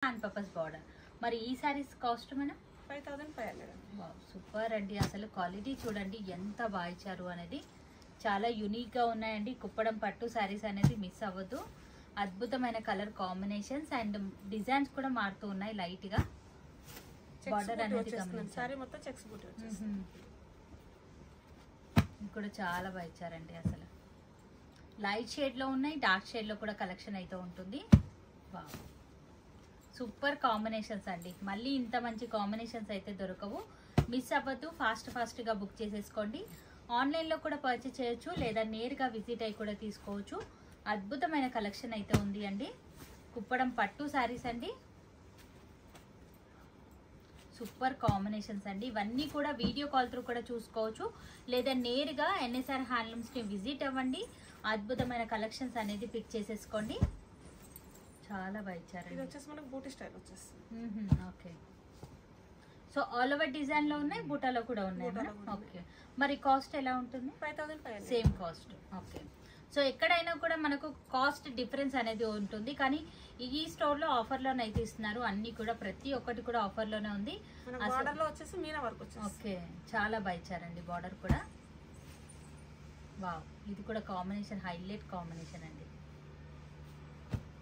Hand purpose border. మరి ఈ saris cost madam 5500. Super అండి. అసలు క్వాలిటీ చూడండి ఎంత బాగా ఇచ్చారు అనేది. చాలా యూనిక్గా ఉన్నాయండి. కుప్పడం పట్టు శారీస్ అనేది మిస్ అవ్వద్దు. అద్భుతమైన కలర్ కాంబినేషన్స్ అండ్ డిజైన్స్ కూడా మారుతూ ఉన్నాయి లైట్గా. బార్డర్ అనేది సారీ మొత్తం చెక్స్ బూటీ వచ్చేస్తుంది. కూడా చాలా బాగా ఇచ్చారండి. అసలు లైట్ షేడ్లో ఉన్నాయి, డార్క్ షేడ్లో కూడా కలెక్షన్ అయితే ఉంటుంది. వావ్, సూపర్ కాంబినేషన్స్ అండి. మళ్ళీ ఇంత మంచి కాంబినేషన్స్ అయితే దొరకవు. మిస్ అవ్వద్దు. ఫాస్ట్గా బుక్ చేసేసుకోండి. ఆన్లైన్లో కూడా పర్చేస్ చేయొచ్చు, లేదా నేరుగా విజిట్ అయ్యి కూడా తీసుకోవచ్చు. అద్భుతమైన కలెక్షన్ అయితే ఉంది అండి. కుప్పడం పట్టు శారీస్ అండి. సూపర్ కాంబినేషన్స్ అండి. ఇవన్నీ కూడా వీడియో కాల్ త్రూ కూడా చూసుకోవచ్చు, లేదా నేరుగా ఎన్ఎస్ఆర్ హ్యాండ్లూమ్స్ని విజిట్ అవ్వండి. అద్భుతమైన కలెక్షన్స్ అనేది పిక్ చేసేసుకోండి. చాలా బాగా ఇచ్చారండి. ఇది వచ్చేసి మనకు బూటీ స్టైల్ వచ్చేస్తుంది. Okay, so all over design లో ఉన్నాయి, బూటాలో కూడా ఉన్నాయి. ఓకే, మరి కాస్ట్ ఎలా ఉంటుంది? 5500. Same cost. ఓకే, సో ఎక్కడైనా కూడా మనకు కాస్ట్ డిఫరెన్స్ అనేది ఉంటుంది, కానీ ఈ స్టోర్ లో ఆఫర్ లోనే అయితే ఇస్తున్నారు. అన్ని కూడా ప్రతి ఒక్కటి కూడా ఆఫర్ లోనే ఉంది. బార్డర్ లో వచ్చేసి మీనా వర్క్ వచ్చేసి. ఓకే, చాలా బాగా ఇచ్చారండి బార్డర్ కూడా. వావ్, ఇది కూడా కాంబినేషన్ హైలైట్ కాంబినేషన్ అండి.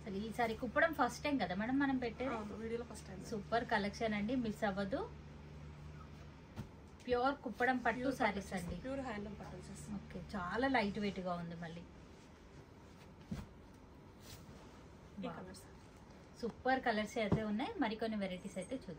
అసలు ఈసారి కుప్పడం ఫస్ట్ టైం కదా మేడం మనం పెట్టేది. వీడియోలో ఫస్ట్ టైం. సూపర్ కలెక్షన్ అండి, మిస్ అవ్వదు. ప్యూర్ కుప్పడం పట్టు సారీస్ అండి. ప్యూర్ హ్యాండ్లూమ్ పట్టు వచ్చేసి. ఓకే, చాలా లైట్ వెయిట్ గా ఉంది. మళ్ళీ సూపర్ కలర్స్ అయితే ఉన్నాయి. మరికొన్ని వెరైటీస్ అయితే చూద్దాం.